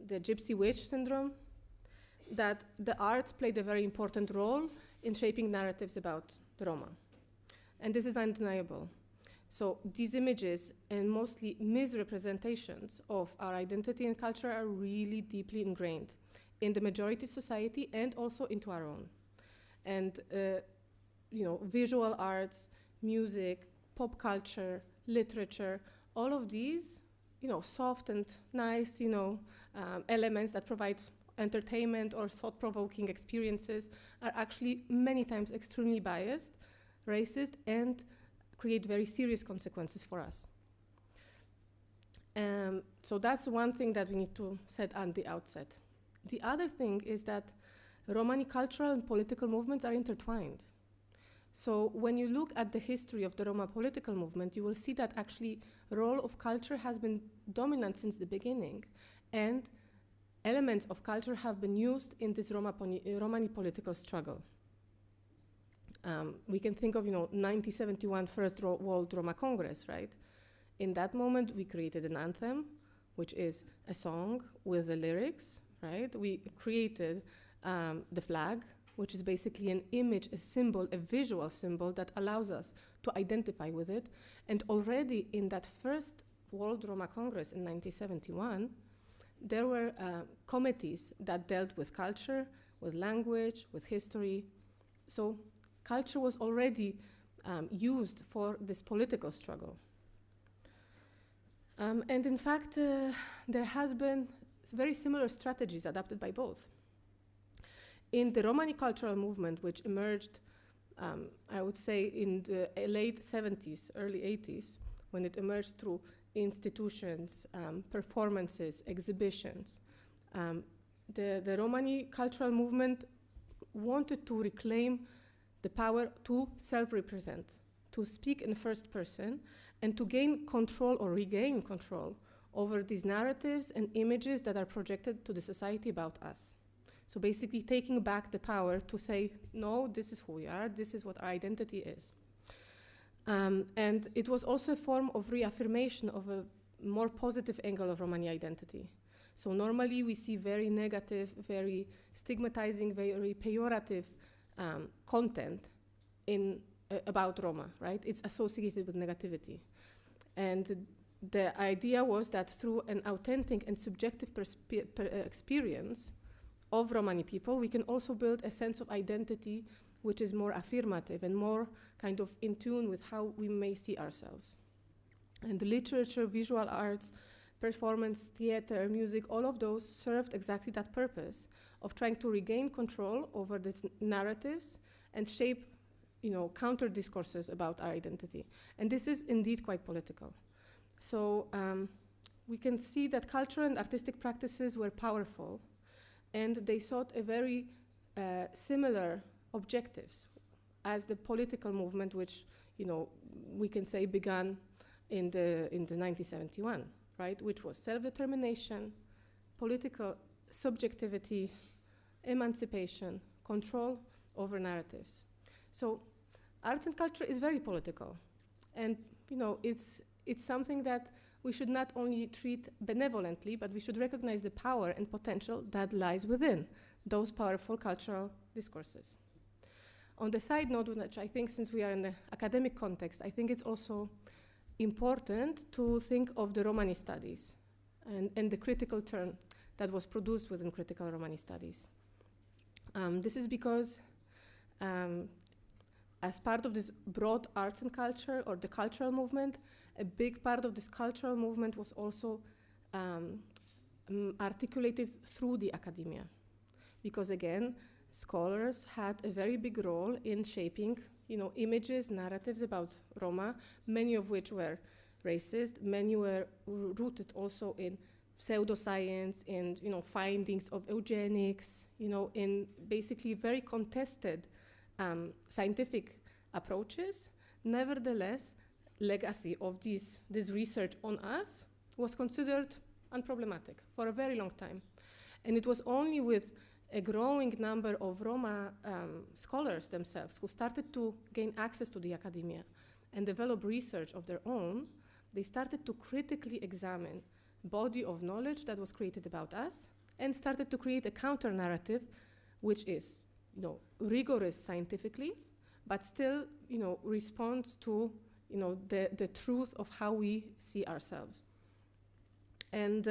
Gypsy Witch syndrome, that the arts played a very important role in shaping narratives about the Roma. And this is undeniable. So these images and mostly misrepresentations of our identity and culture are really deeply ingrained in the majority society and also into our own. And visual arts, music, pop culture, literature, all of these, soft and nice, elements that provide entertainment or thought-provoking experiences are actually many times extremely biased, racist, and create very serious consequences for us. So that's one thing that we need to set at the outset. The other thing is that Romani cultural and political movements are intertwined. So when you look at the history of the Roma political movement, you will see that actually role of culture has been dominant since the beginning, and elements of culture have been used in this Romani political struggle. We can think of, 1971 First World Roma Congress, right? In that moment, we created an anthem, which is a song with the lyrics, right? We created the flag, which is basically an image, a symbol, a visual symbol that allows us to identify with it. And already in that First World Roma Congress in 1971, there were committees that dealt with culture, with language, with history. So culture was already used for this political struggle. And in fact, there has been very similar strategies adopted by both. In the Romani cultural movement, which emerged, I would say, in the late 70s, early 80s, when it emerged through institutions, performances, exhibitions, the Romani cultural movement wanted to reclaim the power to self-represent, to speak in first person, and to gain control or regain control over these narratives and images that are projected to the society about us. So basically taking back the power to say, no, this is who we are, this is what our identity is. And it was also a form of reaffirmation of a more positive angle of Romani identity. So normally we see very negative, very stigmatizing, very pejorative content about Roma, right? It's associated with negativity. And the idea was that through an authentic and subjective experience of Romani people, we can also build a sense of identity which is more affirmative and more kind of in tune with how we may see ourselves. And the literature, visual arts, performance, theater, music, all of those served exactly that purpose of trying to regain control over these narratives and shape, counter discourses about our identity. And this is indeed quite political. So we can see that cultural and artistic practices were powerful, and they sought a very similar objectives as the political movement, which we can say began in the 1971, right? Which was self-determination, political subjectivity, emancipation, control over narratives. So arts and culture is very political, and it's something that we should not only treat benevolently, but we should recognize the power and potential that lies within those powerful cultural discourses. On the side note, which I think since we are in the academic context, I think it's also important to think of the Romani studies and the critical term that was produced within critical Romani studies. This is because as part of this broad arts and culture or the cultural movement, a big part of this cultural movement was also articulated through the academia. Because again, scholars had a very big role in shaping, images, narratives about Roma, many of which were racist, many were rooted also in pseudoscience, in findings of eugenics, in basically very contested scientific approaches. Nevertheless, legacy of this research on us was considered unproblematic for a very long time. And it was only with a growing number of Roma scholars themselves who started to gain access to the academia and develop research of their own, they started to critically examine body of knowledge that was created about us and started to create a counter-narrative which is, rigorous scientifically, but still, responds to, the truth of how we see ourselves. And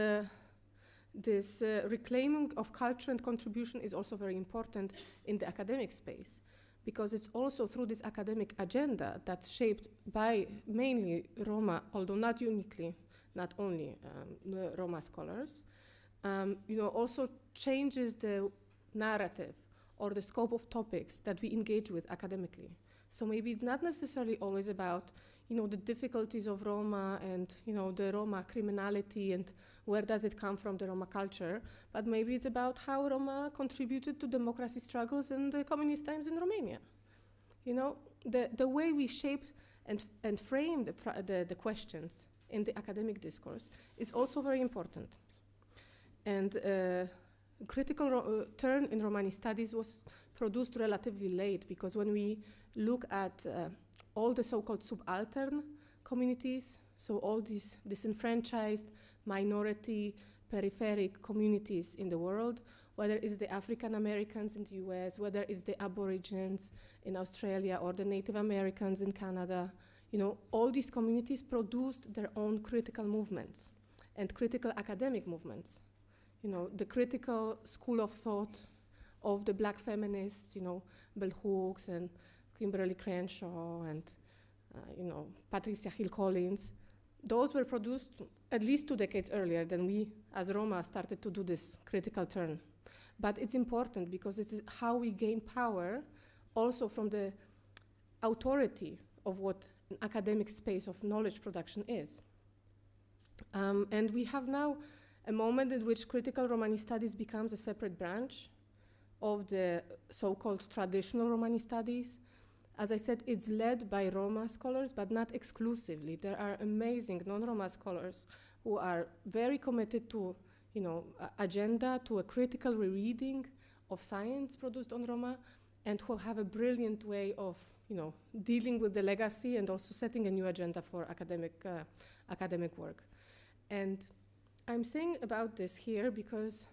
this reclaiming of culture and contribution is also very important in the academic space, because it's also through this academic agenda that's shaped by mainly Roma, although not uniquely, not only the Roma scholars, also changes the narrative or the scope of topics that we engage with academically. So maybe it's not necessarily always about, the difficulties of Roma and, the Roma criminality and where does it come from, the Roma culture, but maybe it's about how Roma contributed to democracy struggles in the communist times in Romania. The way we shape and frame the questions in the academic discourse is also very important. And critical turn in Romani studies was produced relatively late, because when we look at all the so-called subaltern communities, so all these disenfranchised, minority, peripheric communities in the world, whether it's the African Americans in the US, whether it's the Aborigines in Australia or the Native Americans in Canada, all these communities produced their own critical movements and critical academic movements. The critical school of thought of the black feminists, Bell Hooks and Kimberly Crenshaw and, Patricia Hill Collins, those were produced at least 2 decades earlier than we as Roma started to do this critical turn. But it's important because this is how we gain power also from the authority of what an academic space of knowledge production is. And we have now a moment in which critical Romani studies becomes a separate branch of the so-called traditional Romani studies. As I said, it's led by Roma scholars, but not exclusively. There are amazing non-Roma scholars who are very committed to, agenda, to a critical rereading of science produced on Roma, and who have a brilliant way of, dealing with the legacy and also setting a new agenda for academic work. And I'm saying about this here because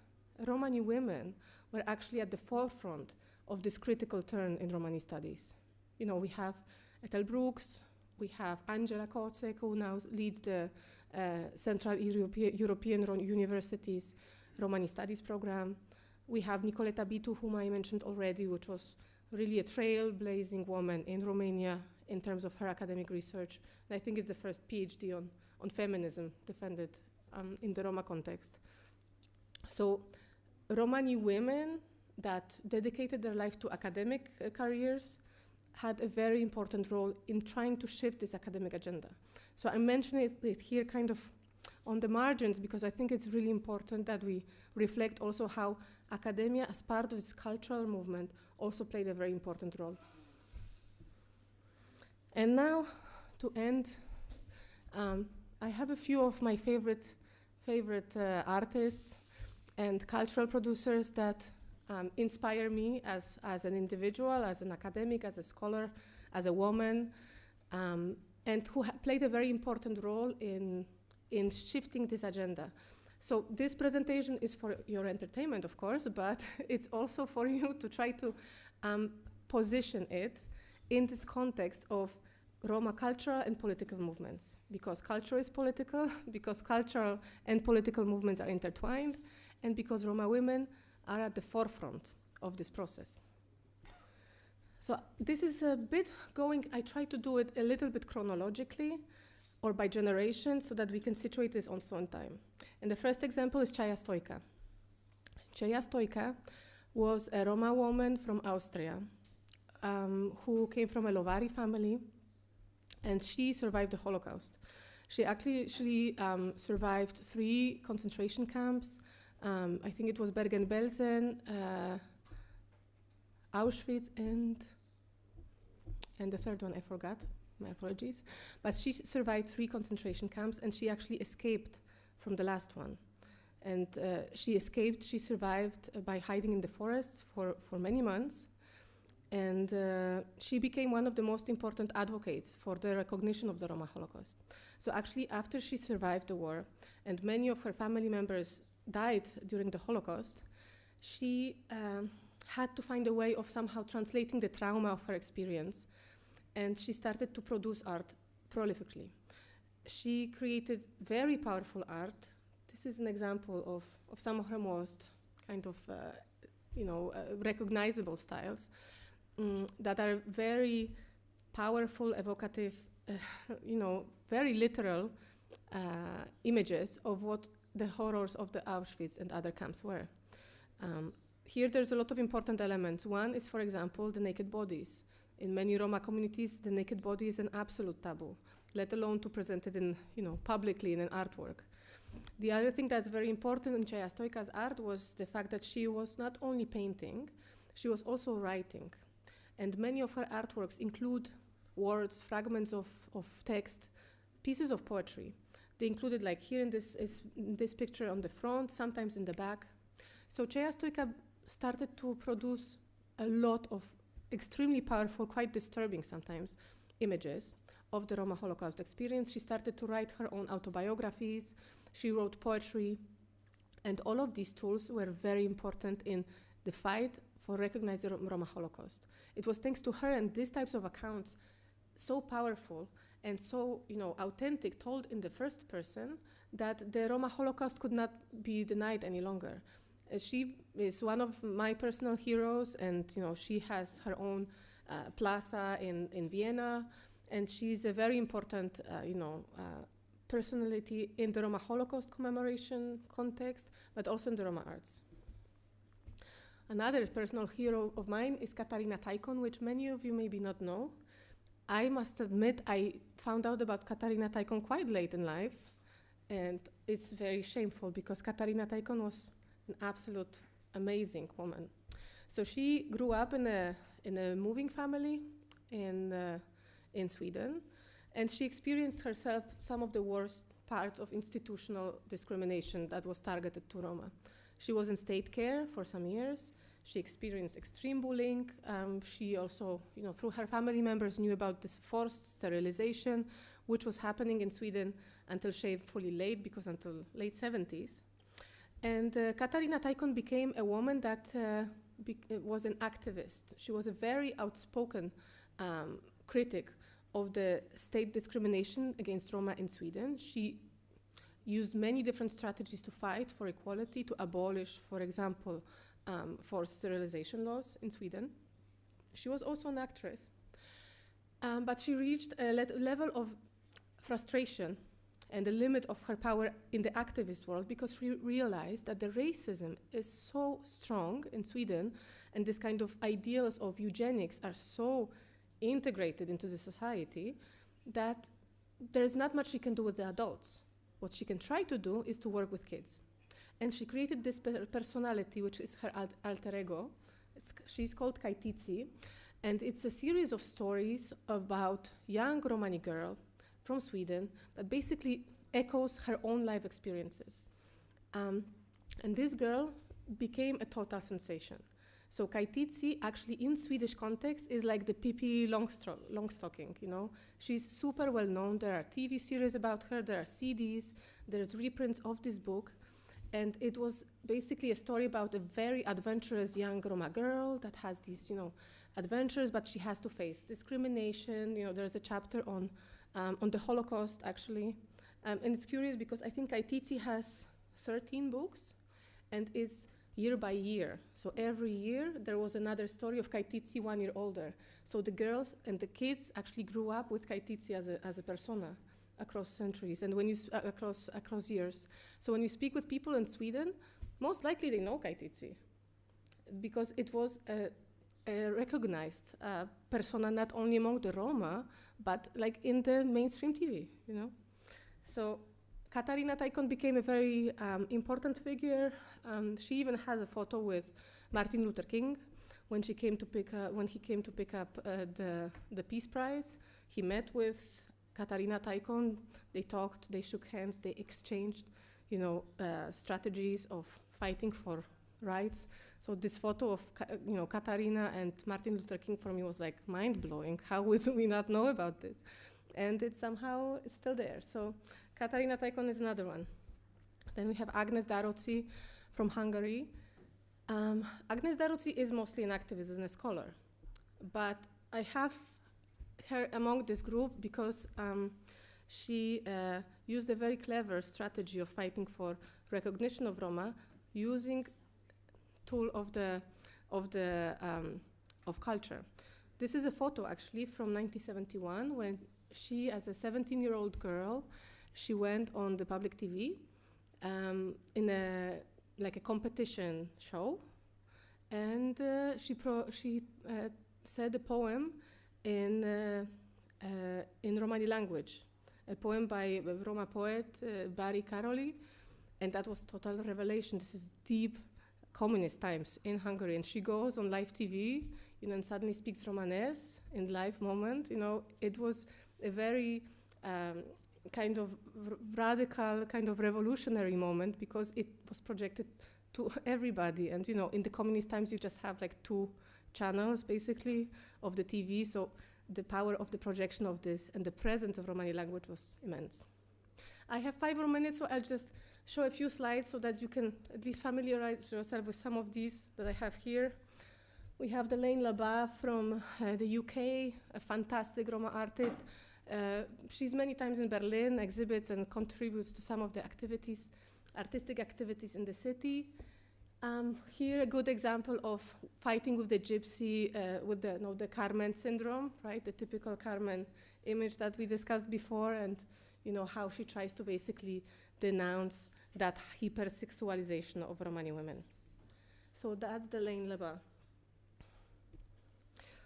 Romani women were actually at the forefront of this critical turn in Romani studies. We have Ethel Brooks, we have Angela Kocek, who now leads the Central European University's Romani Studies program. We have Nicoleta Bitu, whom I mentioned already, which was really a trailblazing woman in Romania in terms of her academic research. And I think it's the first PhD on feminism defended in the Roma context. So Romani women that dedicated their life to academic careers had a very important role in trying to shift this academic agenda. So I'm mentioning it here kind of on the margins because I think it's really important that we reflect also how academia as part of this cultural movement also played a very important role. And now, to end, I have a few of my favorite artists and cultural producers that inspire me as an individual, as an academic, as a scholar, as a woman, and who played a very important role in shifting this agenda. So this presentation is for your entertainment, of course, but it's also for you to try to position it in this context of Roma cultural and political movements, because culture is political, because cultural and political movements are intertwined, and because Roma women are at the forefront of this process. So this is a bit I try to do it a little bit chronologically or by generation so that we can situate this also in time. And the first example is Ceaja Stojka. Ceaja Stojka was a Roma woman from Austria who came from a Lovari family, and she survived the Holocaust. She actually survived 3 concentration camps. I think it was Bergen-Belsen, Auschwitz, and the third one I forgot, my apologies. But she survived 3 concentration camps, and she actually escaped from the last one. And she survived by hiding in the forests for many months. And she became one of the most important advocates for the recognition of the Roma Holocaust. So actually, after she survived the war, and many of her family members died during the Holocaust, she had to find a way of somehow translating the trauma of her experience, and she started to produce art prolifically. She created very powerful art. This is an example of some of her most kind of recognizable styles. that are very powerful, evocative, very literal images of what the horrors of the Auschwitz and other camps were. Here there's a lot of important elements. One is, for example, the naked bodies. In many Roma communities, the naked body is an absolute taboo, let alone to present it in, publicly in an artwork. The other thing that's very important in Ceea Stoica's art was the fact that she was not only painting, she was also writing. And many of her artworks include words, fragments of text, pieces of poetry. They included, like here in this picture on the front, sometimes in the back. So Ceea Stoica started to produce a lot of extremely powerful, quite disturbing sometimes, images of the Roma Holocaust experience. She started to write her own autobiographies. She wrote poetry. And all of these tools were very important in the fight for recognizing the Roma Holocaust. It was thanks to her and these types of accounts, so powerful and so authentic, told in the first person, that the Roma Holocaust could not be denied any longer. She is one of my personal heroes, and she has her own plaza in Vienna, and she's a very important personality in the Roma Holocaust commemoration context, but also in the Roma arts. Another personal hero of mine is Katarina Taikon, which many of you maybe not know. I must admit I found out about Katarina Taikon quite late in life, and it's very shameful because Katarina Taikon was an absolute amazing woman. So she grew up in a moving family in Sweden, and she experienced herself some of the worst parts of institutional discrimination that was targeted to Roma. She was in state care for some years. She experienced extreme bullying. She also, through her family members, knew about this forced sterilization, which was happening in Sweden until shamefully late, because until late 70s. And Katarina Taikon became a woman that was an activist. She was a very outspoken critic of the state discrimination against Roma in Sweden. She used many different strategies to fight for equality, to abolish, for example, forced sterilization laws in Sweden. She was also an actress. But she reached a level of frustration and the limit of her power in the activist world because she realized that the racism is so strong in Sweden, and this kind of ideals of eugenics are so integrated into the society that there's not much she can do with the adults. What she can try to do is to work with kids. And she created this personality, which is her alter ego. She's called Kaitici, and it's a series of stories about young Romani girl from Sweden that basically echoes her own life experiences. And this girl became a total sensation. So Kaitici, actually in Swedish context, is like the Pippi Longstocking, She's super well known. There are TV series about her, there are CDs, there's reprints of this book. And it was basically a story about a very adventurous young Roma girl that has these, adventures, but she has to face discrimination. There's a chapter on the Holocaust, actually. And it's curious because I think Kaitici has 13 books, and it's year by year. So every year there was another story of Kaitici 1 year older. So the girls and the kids actually grew up with Kaitici as a persona across centuries and when you across years. So when you speak with people in Sweden, most likely they know Kaitici because it was a recognized persona not only among the Roma, but like in the mainstream TV, So Katarina Taikon became a very important figure. She even has a photo with Martin Luther King when he came to pick up the Peace Prize. He met with Katarina Taikon. They talked, they shook hands, they exchanged, strategies of fighting for rights. So this photo of Katarina and Martin Luther King for me was like mind-blowing. How would we not know about this? And it's still there. So Katarina Taikon is another one. Then we have Agnes Daróczi from Hungary. Agnes Daróczi is mostly an activist and a scholar, but I have her among this group because she used a very clever strategy of fighting for recognition of Roma using tool of culture. This is a photo actually from 1971 when she, as a 17-year-old girl, she went on the public TV in a competition show, and she said a poem in Romani language, a poem by a Roma poet, Bari Karoli, and that was total revelation. This is deep communist times in Hungary, and she goes on live TV, and suddenly speaks Romanes in live moment. It was a very kind of radical, kind of revolutionary moment because it was projected to everybody. And in the communist times, you just have like 2 channels basically of the TV. So the power of the projection of this and the presence of Romani language was immense. I have 5 more minutes, so I'll just show a few slides so that you can at least familiarize yourself with some of these that I have here. We have Delaine Labah from the UK, a fantastic Roma artist. She's many times in Berlin, exhibits and contributes to some of the activities, artistic activities in the city. Here a good example of fighting with the gypsy, with the Carmen syndrome, right? The typical Carmen image that we discussed before, and how she tries to basically denounce that hypersexualization of Romani women. So that's Delaine Labah.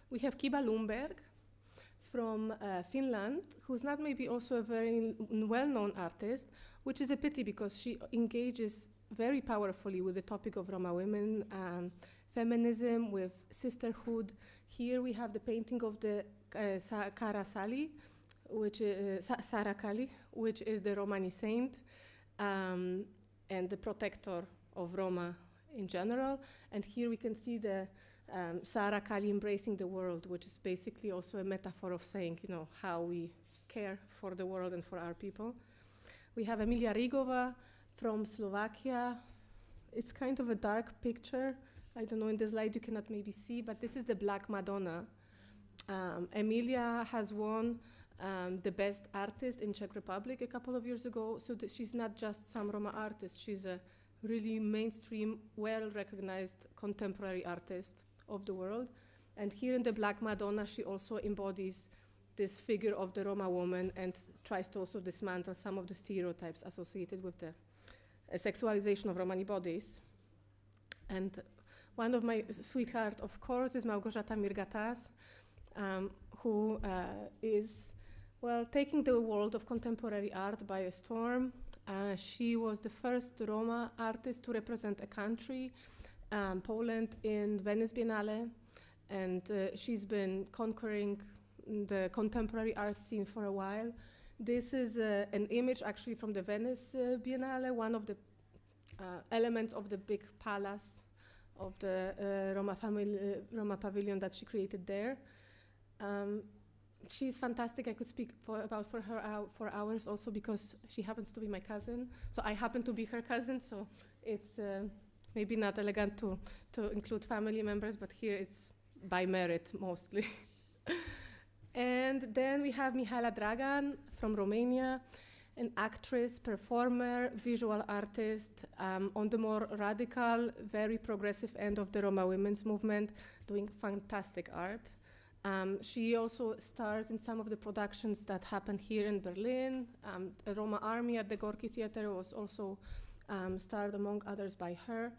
We have Kiba Lundberg from Finland, who's not maybe also a very well-known artist, which is a pity because she engages very powerfully with the topic of Roma women, feminism, with sisterhood. Here we have the painting of the Sarah Kali, which is the Romani saint and the protector of Roma in general. And here we can see the Sarah Kali embracing the world, which is basically also a metaphor of saying, how we care for the world and for our people. We have Emilia Rigova from Slovakia. It's kind of a dark picture. I don't know, in the slide you cannot maybe see, but this is the Black Madonna. Emilia has won the best artist in Czech Republic a couple of years ago, so that she's not just some Roma artist, she's a really mainstream, well-recognized contemporary artist of the world. And here in the Black Madonna, she also embodies this figure of the Roma woman and tries to also dismantle some of the stereotypes associated with the sexualization of Romani bodies. And one of my sweetheart, of course, is Małgorzata Mirga-Tas, who is, taking the world of contemporary art by a storm. She was the first Roma artist to represent a country, Poland, in Venice Biennale, and she's been conquering the contemporary art scene for a while. This is an image actually from the Venice Biennale, one of the elements of the big palace of the Roma pavilion that she created there. She's fantastic. I could speak for her for hours also because she happens to be my cousin. So I happen to be her cousin, so it's maybe not elegant to include family members, but here it's by merit mostly. And then we have Mihaela Dragan from Romania, an actress, performer, visual artist, on the more radical, very progressive end of the Roma women's movement, doing fantastic art. She also stars in some of the productions that happened here in Berlin. A Roma Army at the Gorki Theater was also starred, among others, by her.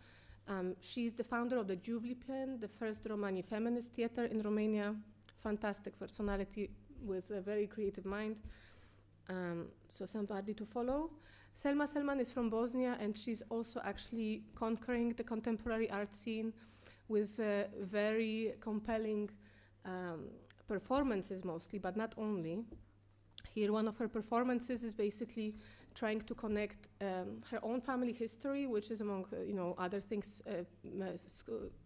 She's the founder of the Juvlipen, the first Romani feminist theater in Romania. Fantastic personality with a very creative mind. So somebody to follow. Selma Selman is from Bosnia, and she's also actually conquering the contemporary art scene with very compelling performances mostly, but not only. Here, one of her performances is basically trying to connect her own family history, which is among other things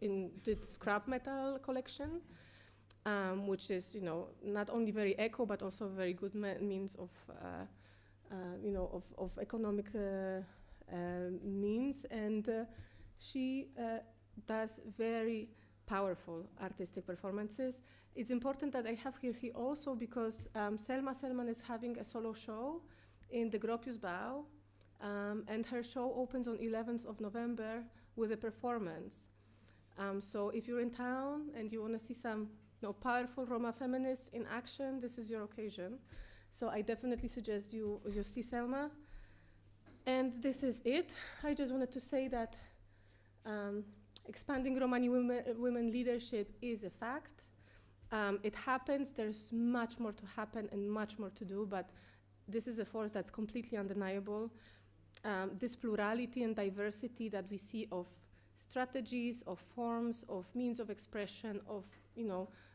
in the scrap metal collection, which is not only very eco but also a very good means of of economic means, and she does very powerful artistic performances. It's important that I have here also because Selma Selman is having a solo show in the Gropiusbau, and her show opens on 11th of November with a performance. So if you're in town and you want to see some powerful Roma feminists in action, this is your occasion. So I definitely suggest you see Selma. And this is it. I just wanted to say that expanding Romani women leadership is a fact. It happens. There's much more to happen and much more to do, but this is a force that's completely undeniable. This plurality and diversity that we see of strategies, of forms, of means of expression, of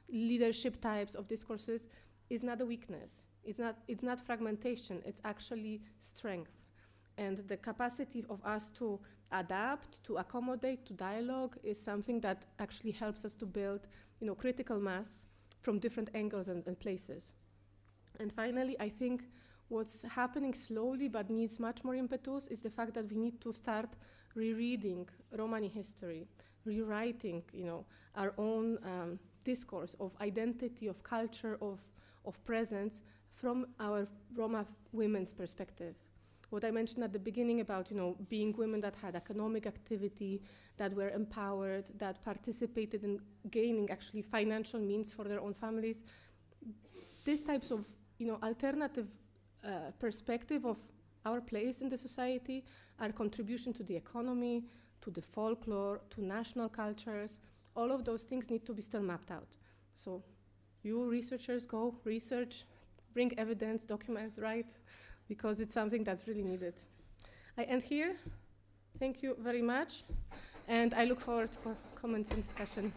leadership types, of discourses, is not a weakness. It's not fragmentation. It's actually strength. And the capacity of us to adapt, to accommodate, to dialogue is something that actually helps us to build, critical mass from different angles and places. And finally, I think what's happening slowly but needs much more impetus is the fact that we need to start rereading Romani history, rewriting, our own discourse of identity, of culture, of presence from our Roma women's perspective. What I mentioned at the beginning about, being women that had economic activity, that were empowered, that participated in gaining actually financial means for their own families. These types of, alternative perspective of our place in the society, our contribution to the economy, to the folklore, to national cultures, all of those things need to be still mapped out. So you researchers go research, bring evidence, document, write, because it's something that's really needed. I end here. Thank you very much. And I look forward for comments and discussion.